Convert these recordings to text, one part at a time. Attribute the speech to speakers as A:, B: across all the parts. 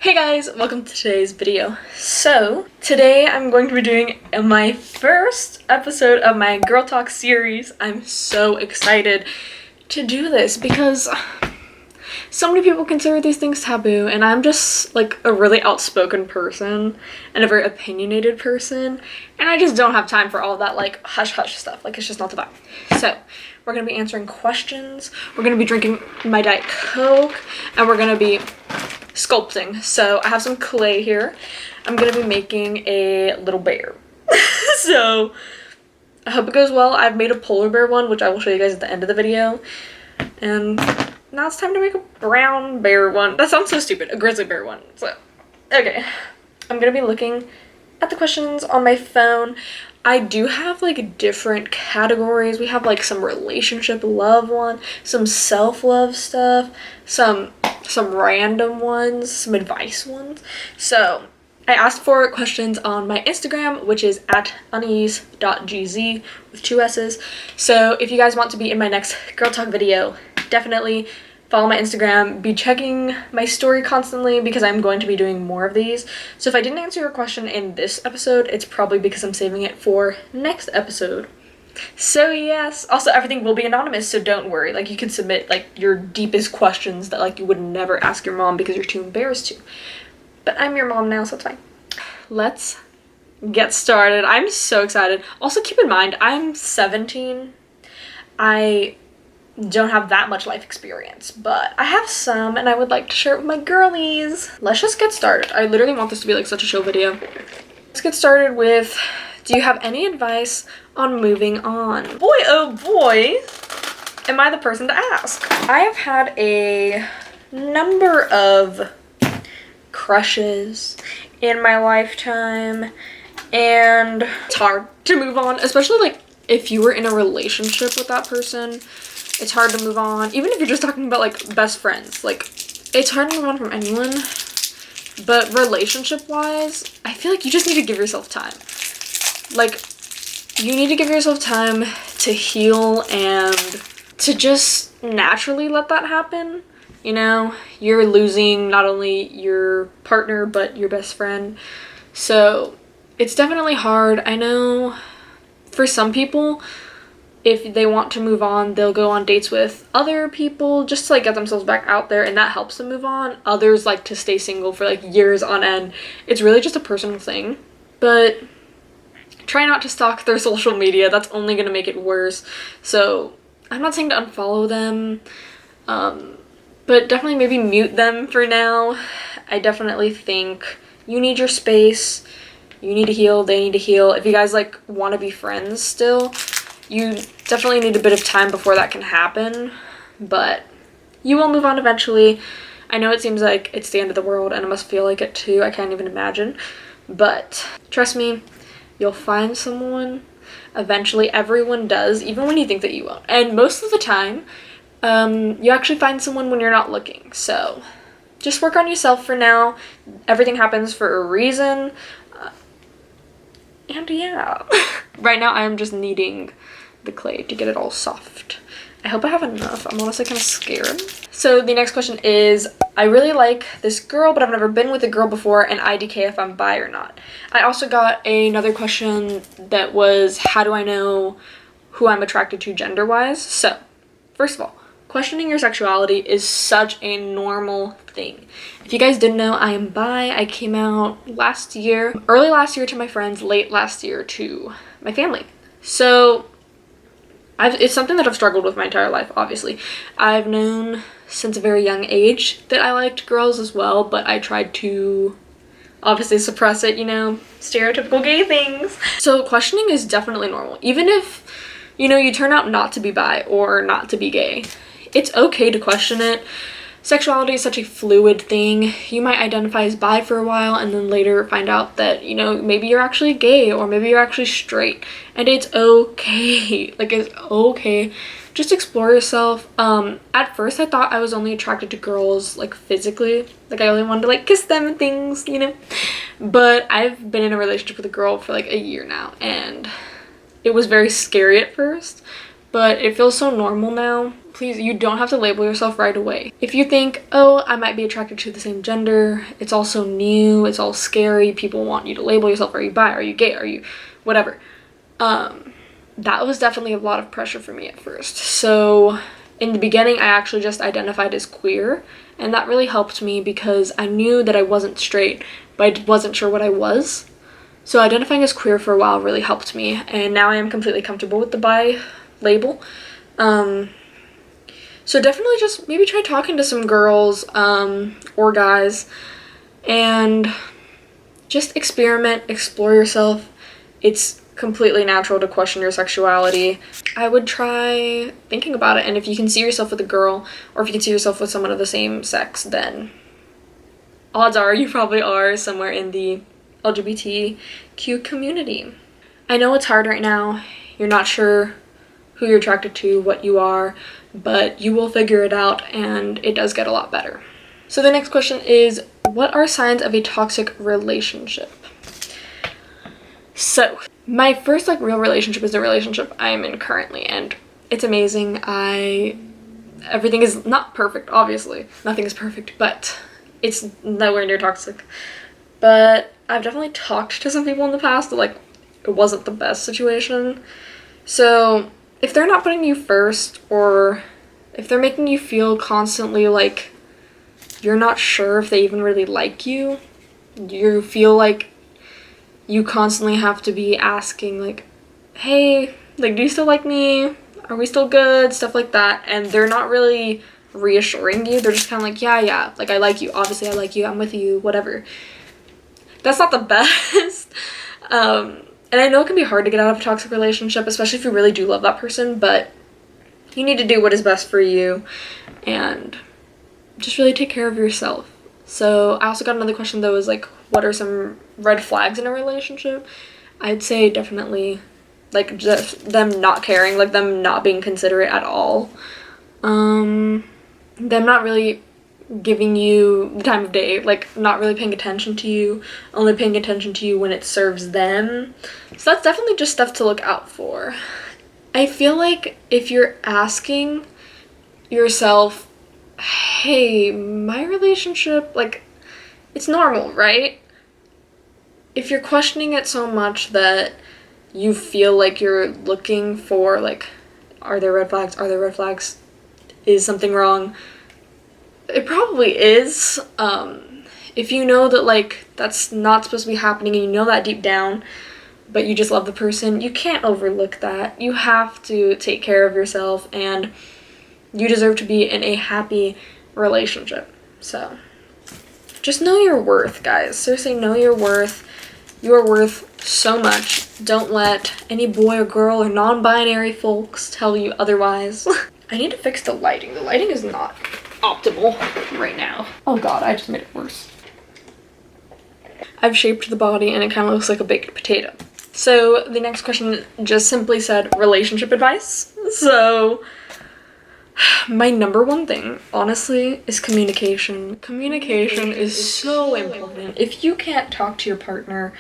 A: Hey guys, welcome to today's video. So, today I'm going to be doing my first episode of my Girl Talk series. I'm so excited to do this because so many people consider these things taboo, and I'm just like a really outspoken person and a very opinionated person, and I just don't have time for all that like hush hush stuff. Like, it's just not the vibe. So, we're gonna be answering questions, we're gonna be drinking my Diet Coke, and we're gonna be sculpting. So I have some clay here. I'm gonna be making a little bear. So I hope it goes well. I've made a polar bear one, which I will show you guys at the end of the video. And now it's time to make a brown bear one. That sounds so stupid. A grizzly bear one. So, okay. I'm gonna be looking at the questions on my phone. I do have like different categories. We have like some relationship love one, some self-love stuff, some random ones, some advice ones. So I asked for questions on my Instagram, which is at Anais.gz with 2 S's. So if you guys want to be in my next Girl Talk video, definitely follow my Instagram, be checking my story constantly because I'm going to be doing more of these. So if I didn't answer your question in this episode, it's probably because I'm saving it for next episode. So yes, also everything will be anonymous, so don't worry. Like, you can submit like your deepest questions that like you would never ask your mom because you're too embarrassed to. But I'm your mom now, so it's fine. Let's get started. I'm so excited. Also, keep in mind, I'm 17. I don't have that much life experience, but I have some, and I would like to share it with my girlies. Let's just get started. I literally want this to be like such a chill video. Let's get started with, do you have any advice on moving on? Boy, oh boy, am I the person to ask. I have had a number of crushes in my lifetime, and it's hard to move on, especially like if you were in a relationship with that person. It's hard to move on, even if you're just talking about like best friends. Like, it's hard to move on from anyone, but relationship wise, I feel like you just need to give yourself time. Like, you need to give yourself time to heal and to just naturally let that happen. You know, you're losing not only your partner, but your best friend. So it's definitely hard. I know for some people, if they want to move on, they'll go on dates with other people just to like get themselves back out there, and that helps them move on. Others like to stay single for like years on end. It's really just a personal thing. But try not to stalk their social media. That's only going to make it worse. So I'm not saying to unfollow them, but definitely maybe mute them for now. I definitely think you need your space. You need to heal. They need to heal. If you guys like want to be friends still, you definitely need a bit of time before that can happen, but you will move on eventually. I know it seems like it's the end of the world, and it must feel like it too. I can't even imagine, but trust me, you'll find someone eventually. Everyone does, even when you think that you won't. And most of the time, you actually find someone when you're not looking. So just work on yourself for now. Everything happens for a reason. And yeah. Right now I'm just kneading the clay to get it all soft. I hope I have enough. I'm honestly kind of scared. So the next question is, I really like this girl, but I've never been with a girl before, and IDK if I'm bi or not. I also got another question that was, how do I know who I'm attracted to gender-wise? So, first of all, questioning your sexuality is such a normal thing. If you guys didn't know, I am bi. I came out last year, early last year to my friends, late last year to my family. So it's something that I've struggled with my entire life, obviously. I've known since a very young age that I liked girls as well, but I tried to obviously suppress it, you know, stereotypical gay things. So questioning is definitely normal. Even if, you know, you turn out not to be bi or not to be gay, it's okay to question it. Sexuality is such a fluid thing. You might identify as bi for a while and then later find out that, you know, maybe you're actually gay or maybe you're actually straight, and it's okay. Like, it's okay. Just explore yourself. At first I thought I was only attracted to girls like physically. Like, I only wanted to like kiss them and things, you know. But I've been in a relationship with a girl for like a year now, and it was very scary at first. but it feels so normal now. Please, you don't have to label yourself right away. If you think, oh, I might be attracted to the same gender, it's all so new, it's all scary, people want you to label yourself, are you bi, are you gay, are you whatever. That was definitely a lot of pressure for me at first. So in the beginning, I actually just identified as queer, and that really helped me because I knew that I wasn't straight, but I wasn't sure what I was. So identifying as queer for a while really helped me, and now I am completely comfortable with the bi label. So definitely just maybe try talking to some girls or guys and just experiment, explore yourself. It's completely natural to question your sexuality. I would try thinking about it, and if you can see yourself with a girl or if you can see yourself with someone of the same sex, then odds are you probably are somewhere in the LGBTQ community. I know it's hard right now. You're not sure who you're attracted to, what you are, but you will figure it out, and it does get a lot better. So the next question is, what are signs of a toxic relationship? So my first real relationship is the relationship I am in currently, and it's amazing. Everything is not perfect, obviously. Nothing is perfect, but it's nowhere near toxic. But I've definitely talked to some people in the past that it wasn't the best situation. So if they're not putting you first, or if they're making you feel constantly like you're not sure if they even really like you, you feel like you constantly have to be asking hey, do you still like me? Are we still good? Stuff like that. And they're not really reassuring you. They're just kind of yeah, I like you. Obviously I like you. I'm with you, whatever. That's not the best. And I know it can be hard to get out of a toxic relationship, especially if you really do love that person, but you need to do what is best for you and just really take care of yourself. So I also got another question that was what are some red flags in a relationship? I'd say definitely just them not caring, them not being considerate at all. Them not really giving you the time of day, not really paying attention to you, only paying attention to you when it serves them. So that's definitely just stuff to look out for. I feel like if you're asking yourself, hey, my relationship, it's normal, right? If you're questioning it so much that you feel like you're looking for, are there red flags? Are there red flags? Is something wrong? It probably is. If you know that that's not supposed to be happening, and you know that deep down, but you just love the person, you can't overlook that. You have to take care of yourself, and you deserve to be in a happy relationship. So just know your worth, guys. Seriously, know your worth. You are worth so much. Don't let any boy or girl or non-binary folks tell you otherwise. I need to fix the lighting. The lighting is not optimal right now. Oh god, I just made it worse. I've shaped the body and it kind of looks like a baked potato. So the next question just simply said relationship advice. So my number one thing, honestly, is communication. Communication is so important. If you can't talk to your partner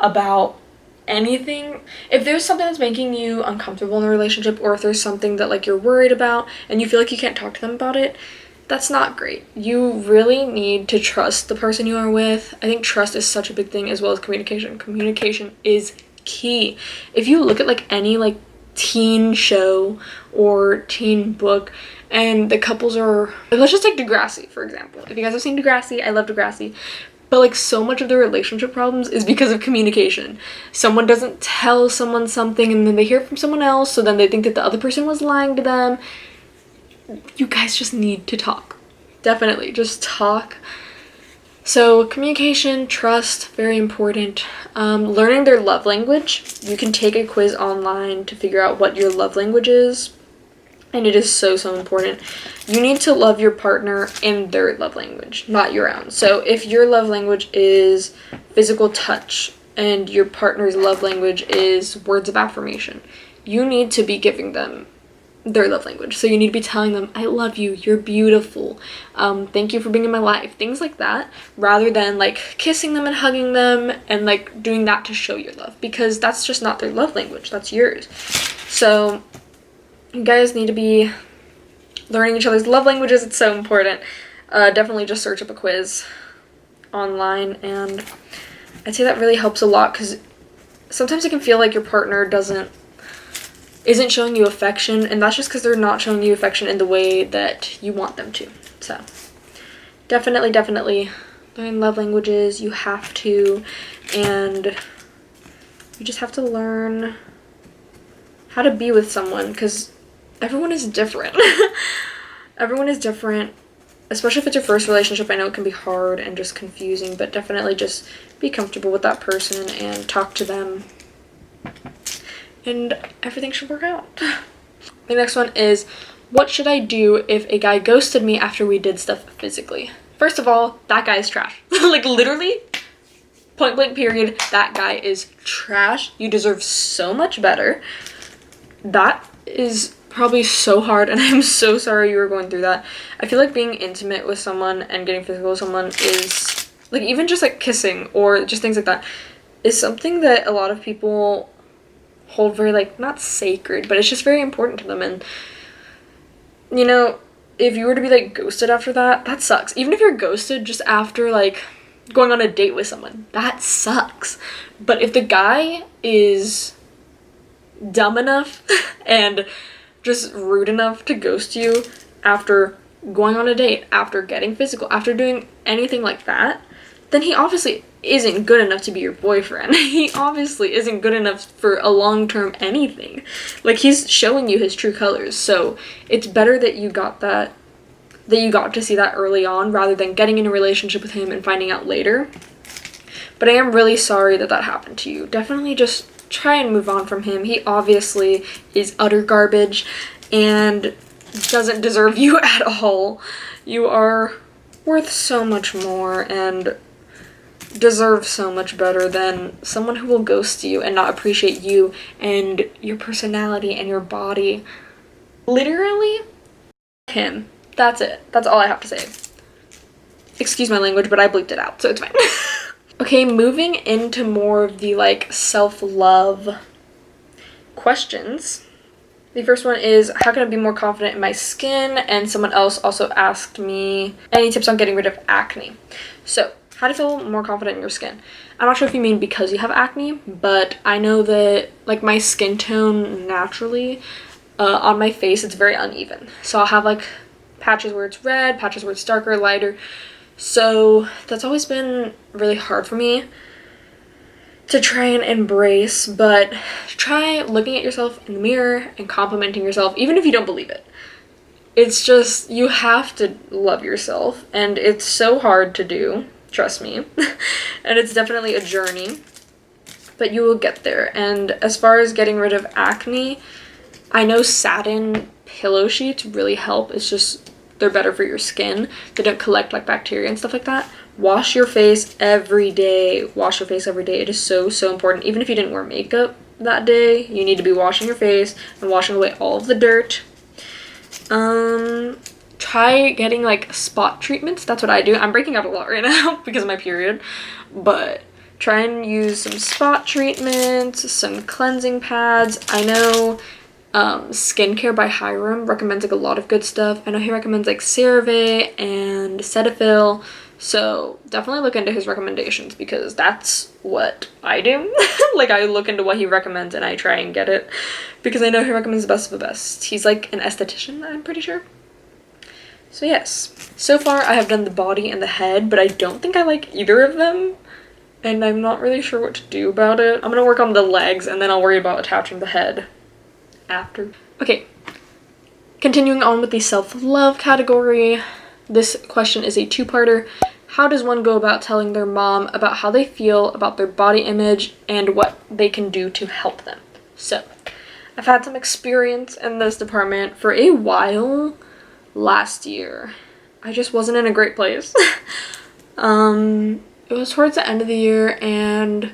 A: about anything, if there's something that's making you uncomfortable in the relationship, or if there's something that you're worried about and you feel like you can't talk to them about it, that's not great. You really need to trust the person you are with. I think trust is such a big thing, as well as communication. Communication is key. If you look at any teen show or teen book and the couples are, let's just take Degrassi for example. If you guys have seen Degrassi, I love Degrassi. But so much of the relationship problems is because of communication. Someone doesn't tell someone something and then they hear it from someone else, so then they think that the other person was lying to them. You guys just need to talk. Definitely, just talk. So communication, trust, very important. Learning their love language. You can take a quiz online to figure out what your love language is. And it is so, so important. You need to love your partner in their love language, not your own. So if your love language is physical touch and your partner's love language is words of affirmation, you need to be giving them their love language. So you need to be telling them, I love you, you're beautiful, thank you for being in my life, things like that, rather than kissing them and hugging them and doing that to show your love, because that's just not their love language, that's yours. So You guys need to be learning each other's love languages. It's so important. Definitely just search up a quiz online, and I'd say that really helps a lot, because sometimes it can feel like your partner isn't showing you affection, and that's just because they're not showing you affection in the way that you want them to. So definitely learn love languages. You have to, and you just have to learn how to be with someone, because everyone is different. Everyone is different, especially if it's your first relationship. I know it can be hard and just confusing, but definitely just be comfortable with that person and talk to them, and everything should work out. The next one is, what should I do if a guy ghosted me after we did stuff physically? First of all, that guy is trash. Like, literally, point blank period, that guy is trash. You deserve so much better. That is probably so hard, and I'm so sorry you were going through that. I feel like being intimate with someone and getting physical with someone is, like, even just like kissing or just things like that, is something that a lot of people hold very, like, not sacred, but it's just very important to them. And, you know, if you were to be, like, ghosted after that, that sucks. Even if you're ghosted just after, like, going on a date with someone, that sucks. But if the guy is dumb enough and just rude enough to ghost you after going on a date, after getting physical, after doing anything like that, then he obviously isn't good enough to be your boyfriend. He obviously isn't good enough for a long-term anything. Like, he's showing you his true colors. So it's better that you got to see that early on, rather than getting in a relationship with him and finding out later. But I am really sorry that happened to you. Definitely just try and move on from him. He obviously is utter garbage and doesn't deserve you at all. You are worth so much more and deserve so much better than someone who will ghost you and not appreciate you and your personality and your body. Literally, him. That's it. That's all I have to say. Excuse my language, but I bleeped it out, so it's fine. Okay, moving into more of the, like, self-love questions. The first one is, how can I be more confident in my skin? And someone else also asked me any tips on getting rid of acne. So, how to feel more confident in your skin. I'm not sure if you mean because you have acne, but I know that, like, my skin tone naturally, on my face, it's very uneven. So I'll have, like, patches where it's red, patches where it's darker, lighter. So that's always been really hard for me to try and embrace, but try looking at yourself in the mirror and complimenting yourself, even if you don't believe it. It's just, you have to love yourself, and it's so hard to do, trust me. And it's definitely a journey, but you will get there. And as far as getting rid of acne, I know satin pillow sheets really help. It's just, they're better for your skin. They don't collect, like, bacteria and stuff like that. Wash your face every day. Wash your face every day. It is so, so important. Even if you didn't wear makeup that day, you need to be washing your face and washing away all of the dirt. Try getting, like, spot treatments. That's what I do. I'm breaking out a lot right now because of my period. But try and use some spot treatments, some cleansing pads. I know Skincare by Hiram recommends, like, a lot of good stuff. I know he recommends, like, CeraVe and Cetaphil, so definitely look into his recommendations, because that's what I do. Like, I look into what he recommends and I try and get it, because I know he recommends the best of the best. He's, like, an esthetician, I'm pretty sure. So yes, so far I have done the body and the head, but I don't think I like either of them, and I'm not really sure what to do about it. I'm gonna work on the legs, and then I'll worry about attaching the head after. Okay, continuing on with the self-love category. This question is a two-parter. How does one go about telling their mom about how they feel about their body image and what they can do to help them? So, I've had some experience in this department for a while. Last year, I just wasn't in a great place. It was towards the end of the year, and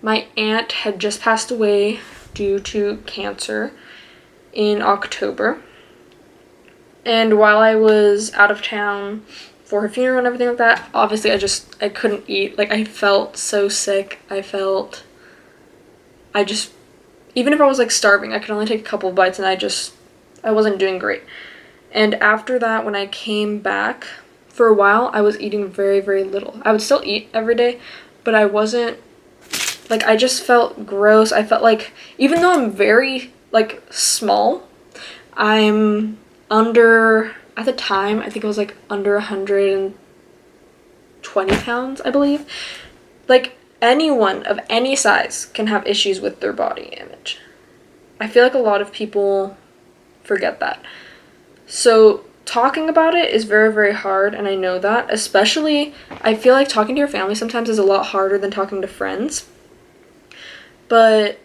A: my aunt had just passed away due to cancer in October. And while I was out of town for her funeral and everything like that, obviously I couldn't eat. Like, I felt so sick. Even if I was, like, starving, I could only take a couple of bites, and I wasn't doing great. And after that, when I came back, for a while, I was eating very, very little. I would still eat every day, but I wasn't, like, I just felt gross. I felt like, even though I'm very, like, small, I'm under, at the time, I think it was, like, under 120 pounds, I believe. Like, anyone of any size can have issues with their body image. I feel like a lot of people forget that. So talking about it is very, very hard, and I know that. Especially, I feel like talking to your family sometimes is a lot harder than talking to friends. But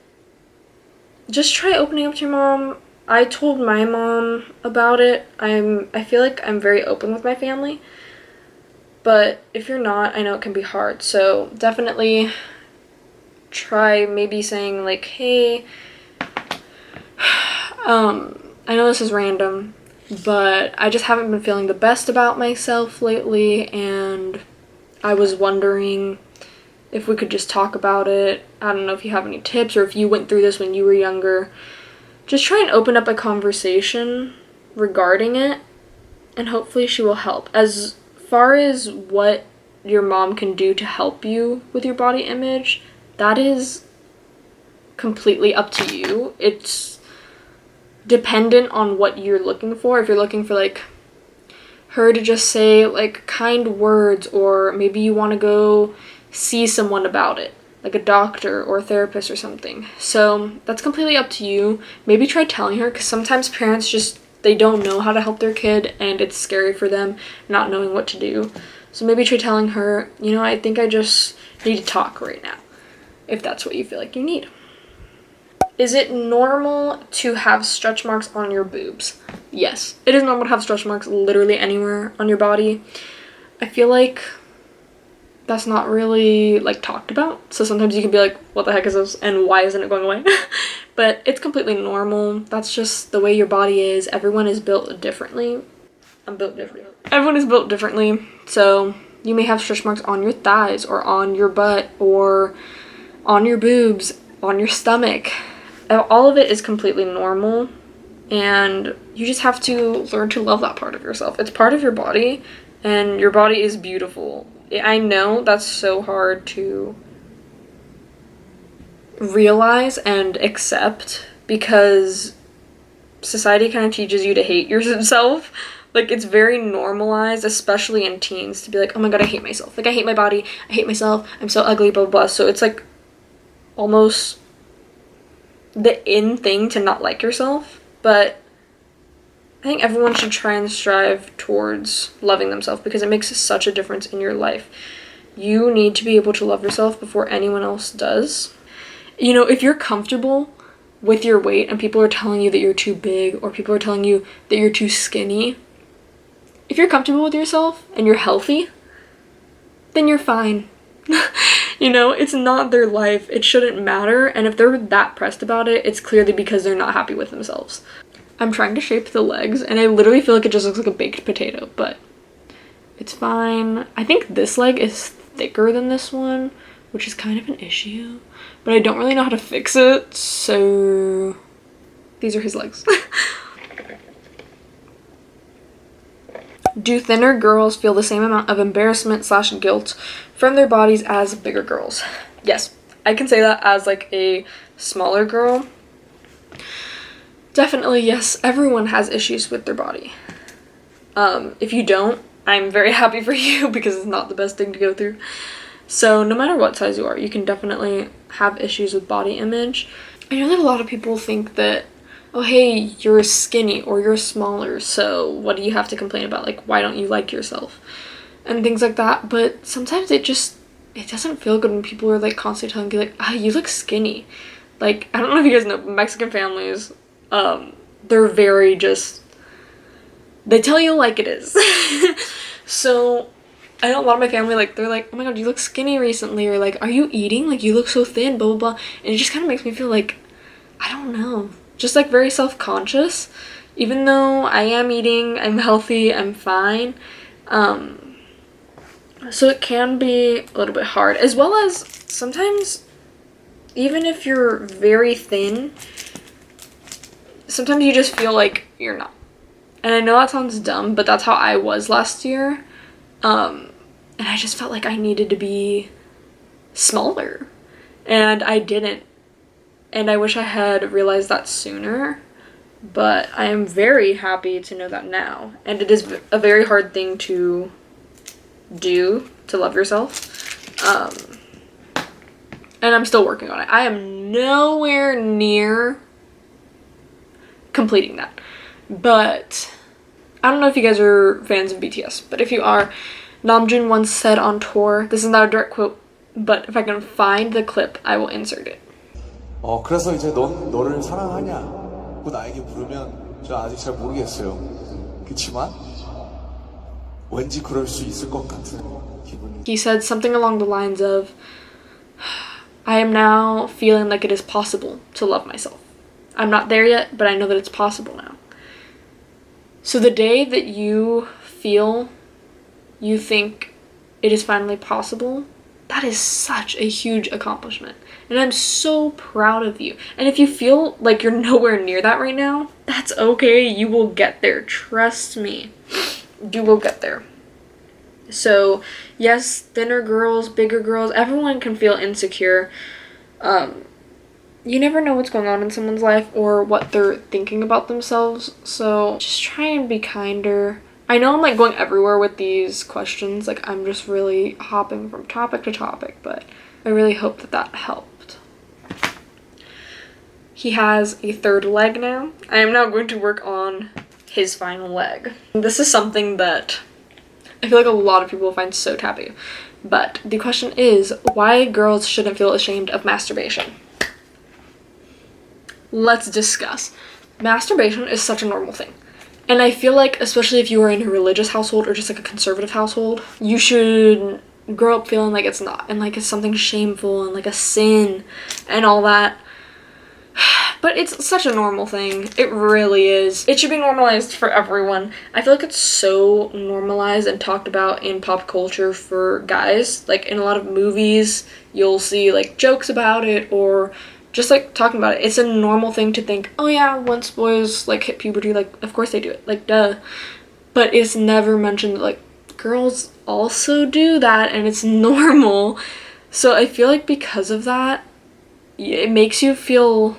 A: just try opening up to your mom. I told my mom about it. I feel like I'm very open with my family. But if you're not, I know it can be hard. So definitely try maybe saying like, hey, I know this is random, but I just haven't been feeling the best about myself lately, and I was wondering if we could just talk about it. I don't know if you have any tips or if you went through this when you were younger. Just try and open up a conversation regarding it, and hopefully she will help. As far as what your mom can do to help you with your body image, that is completely up to you. It's dependent on what you're looking for. If you're looking for like her to just say like kind words, or maybe you want to go see someone about it, like a doctor or a therapist or something. So that's completely up to you. Maybe try telling her, because sometimes parents just, they don't know how to help their kid, and it's scary for them not knowing what to do. So maybe try telling her, you know, I think I just need to talk right now, if that's what you feel like you need. Is it normal to have stretch marks on your boobs? Yes, it is normal to have stretch marks literally anywhere on your body. I feel like that's not really like talked about. So sometimes you can be like, what the heck is this? And why isn't it going away? But it's completely normal. That's just the way your body is. Everyone is built differently. I'm built differently. Everyone is built differently. So you may have stretch marks on your thighs or on your butt or on your boobs, on your stomach. All of it is completely normal, and you just have to learn to love that part of yourself. It's part of your body, and your body is beautiful. I know that's so hard to realize and accept, because society kind of teaches you to hate yourself. Like, it's very normalized, especially in teens, to be like, oh my god, I hate myself. Like, I hate my body, I hate myself, I'm so ugly, blah, blah, blah. So it's like almost the in thing to not like yourself. But I think everyone should try and strive towards loving themselves, because it makes such a difference in your life. You need to be able to love yourself before anyone else does. You know, if you're comfortable with your weight and people are telling you that you're too big, or people are telling you that you're too skinny, if you're comfortable with yourself and you're healthy, then you're fine. You know, it's not their life. It shouldn't matter. And if they're that pressed about it, it's clearly because they're not happy with themselves. I'm trying to shape the legs, and I literally feel like it just looks like a baked potato, but it's fine. I think this leg is thicker than this one, which is kind of an issue, but I don't really know how to fix it, so these are his legs. Do thinner girls feel the same amount of embarrassment/guilt from their bodies as bigger girls? Yes, I can say that as like a smaller girl. Definitely, yes, everyone has issues with their body. If you don't, I'm very happy for you, because it's not the best thing to go through. So no matter what size you are, you can definitely have issues with body image. I know that a lot of people think that, oh hey, you're skinny or you're smaller, so what do you have to complain about? Like, why don't you like yourself? And things like that. But sometimes it doesn't feel good when people are like constantly telling you like, ah, you look skinny. Like, I don't know if you guys know, Mexican families, they're very just, they tell you like it is. So I know a lot of my family, like, they're like, oh my god, you look skinny recently, or like, are you eating? Like, you look so thin, blah, blah, blah. And it just kind of makes me feel like, I don't know, just like very self-conscious. Even though I am eating, I'm healthy, I'm fine. So it can be a little bit hard, as well as sometimes, even if you're very thin, sometimes you just feel like you're not. And I know that sounds dumb, but that's how I was last year. And I just felt like I needed to be smaller. And I didn't. And I wish I had realized that sooner. But I am very happy to know that now. And it is a very hard thing to do, to love yourself. And I'm still working on it. I am nowhere near completing that. But I don't know if you guys are fans of BTS, but if you are, Namjoon once said on tour, this is not a direct quote, but if I can find the clip, I will insert it.
B: 그래서 이제 넌 너를 사랑하냐고 나에게 물으면 저 아직 잘 모르겠어요. 그렇지만 왠지 그럴 수 있을 것 같은 기분이.
A: He said something along the lines of, I am now feeling like it is possible to love myself. I'm not there yet, but I know that it's possible now. So the day that you feel you think it is finally possible, that is such a huge accomplishment. And I'm so proud of you. And if you feel like you're nowhere near that right now, that's okay. You will get there. Trust me. You will get there. So, yes, thinner girls, bigger girls, everyone can feel insecure. You never know what's going on in someone's life or what they're thinking about themselves. So, just try and be kinder. I know I'm like going everywhere with these questions. Like, I'm just really hopping from topic to topic, but I really hope that that helped. He has a third leg now. I am now going to work on his final leg. This is something that I feel like a lot of people find so taboo. But the question is, why girls shouldn't feel ashamed of masturbation. Let's discuss. Masturbation is such a normal thing. And I feel like, especially if you are in a religious household or just like a conservative household, you should grow up feeling like it's not, and like it's something shameful and like a sin and all that. But it's such a normal thing. It really is. It should be normalized for everyone. I feel like it's so normalized and talked about in pop culture for guys. Like in a lot of movies, you'll see like jokes about it or just like talking about it. It's a normal thing to think, oh yeah, once boys like hit puberty, like of course they do it, like duh. But it's never mentioned that like girls also do that and it's normal. So I feel like because of that, it makes you feel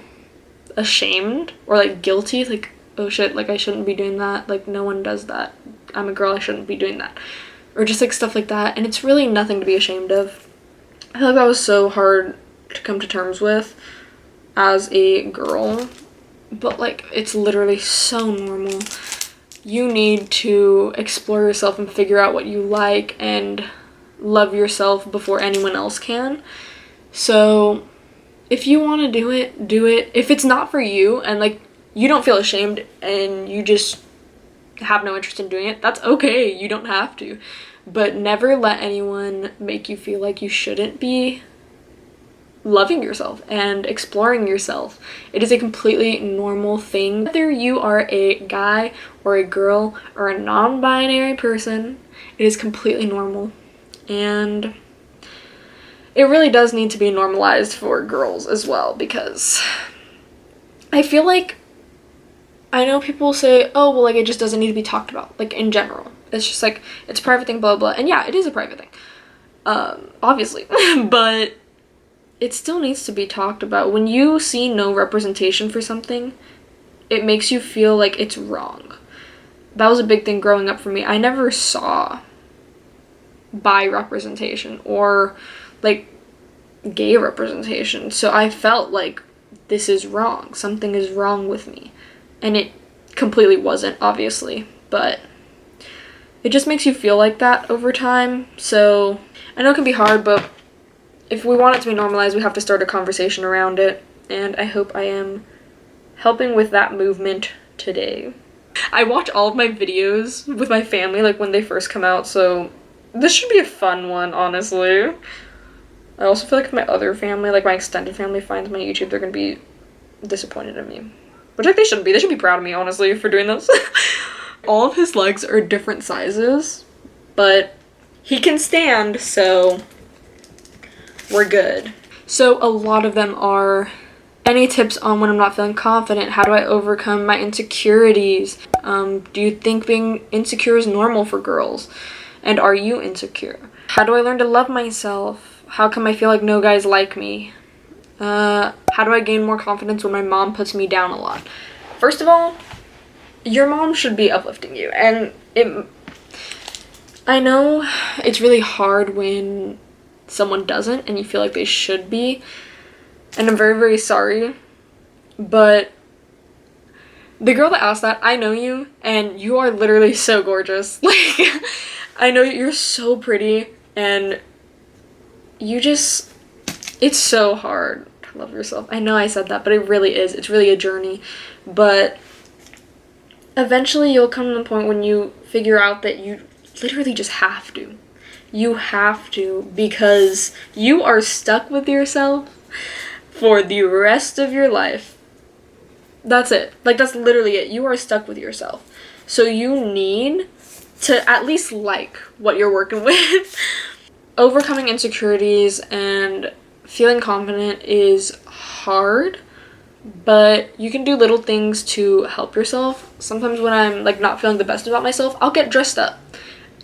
A: ashamed or like guilty, like oh shit, like I shouldn't be doing that, like no one does that, I'm a girl, I shouldn't be doing that, or just like stuff like that. And it's really nothing to be ashamed of. I feel like that was so hard to come to terms with as a girl, but like it's literally so normal. You need to explore yourself and figure out what you like and love yourself before anyone else can. So if you want to do it, do it. If it's not for you and like you don't feel ashamed and you just have no interest in doing it, that's okay. You don't have to. But never let anyone make you feel like you shouldn't be loving yourself and exploring yourself. It is a completely normal thing. Whether you are a guy or a girl or a non-binary person, it is completely normal. And it really does need to be normalized for girls as well, because I feel like, I know people say, oh, well, like, it just doesn't need to be talked about, like, in general. It's just, like, it's a private thing, blah, blah, and yeah, it is a private thing, obviously, but it still needs to be talked about. When you see no representation for something, it makes you feel like it's wrong. That was a big thing growing up for me. I never saw bi representation or like gay representation, so I felt like this is wrong, something is wrong with me, and it completely wasn't, obviously, but it just makes you feel like that over time. So I know it can be hard, but if we want it to be normalized, we have to start a conversation around it, and I hope I am helping with that movement today. I watch all of my videos with my family like when they first come out, so this should be a fun one, honestly. I also feel like if my other family, like my extended family, finds my YouTube, they're gonna be disappointed in me. Which, like, they shouldn't be. They should be proud of me, honestly, for doing this. All of his legs are different sizes, but he can stand, so we're good. So a lot of them are Any tips on when I'm not feeling confident? How do I overcome my insecurities? Do you think being insecure is normal for girls? And are you insecure? How do I learn to love myself? How come I feel like no guys like me? How do I gain more confidence when my mom puts me down a lot? First of all, your mom should be uplifting you. And I know it's really hard when someone doesn't and you feel like they should be. And I'm very, very sorry. But the girl that asked that, I know you, and you are literally so gorgeous. Like, I know you're so pretty, and you just, it's so hard to love yourself. I know I said that, but it really is. It's really a journey. But eventually you'll come to the point when you figure out that you literally just have to. You have to, because you are stuck with yourself for the rest of your life. That's it. Like, that's literally it. You are stuck with yourself. So you need to at least like what you're working with. Overcoming insecurities and feeling confident is hard, but you can do little things to help yourself. Sometimes when I'm like not feeling the best about myself, I'll get dressed up.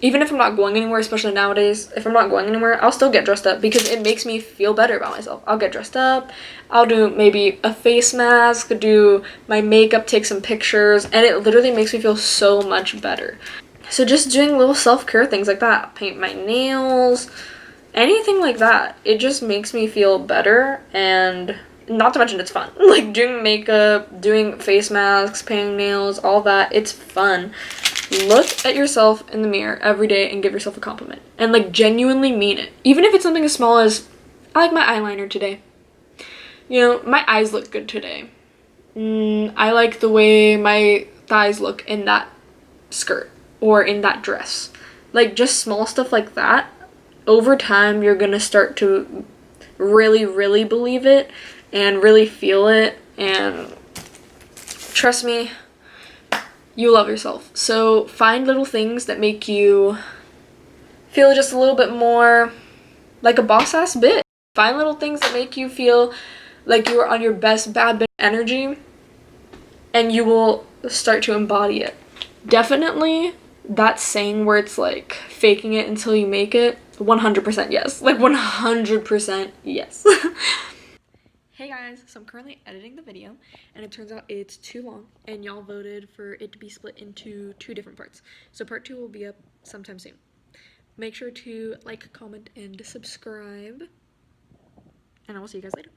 A: Even if I'm not going anywhere, especially nowadays, if I'm not going anywhere, I'll still get dressed up because it makes me feel better about myself. I'll get dressed up, I'll do maybe a face mask, do my makeup, take some pictures, and it literally makes me feel so much better. So just doing little self-care things like that, paint my nails, anything like that, it just makes me feel better, and not to mention it's fun. Like doing makeup, doing face masks, painting nails, all that, it's fun. Look at yourself in the mirror every day and give yourself a compliment. And like genuinely mean it. Even if it's something as small as, I like my eyeliner today. You know, my eyes look good today. I like the way my thighs look in that skirt or in that dress. Like just small stuff like that. Over time, you're gonna start to really, really believe it and really feel it. And trust me, you love yourself. So find little things that make you feel just a little bit more like a boss ass bitch. Find little things that make you feel like you are on your best bad bitch energy, and you will start to embody it. Definitely that saying where it's like faking it until you make it, 100% yes. Like 100% yes. Hey guys, so I'm currently editing the video, and it turns out it's too long, and y'all voted for it to be split into 2 different parts. So part 2 will be up sometime soon. Make sure to like, comment, and subscribe, and I will see you guys later.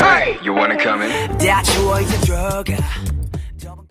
C: Hey, you wanna come in?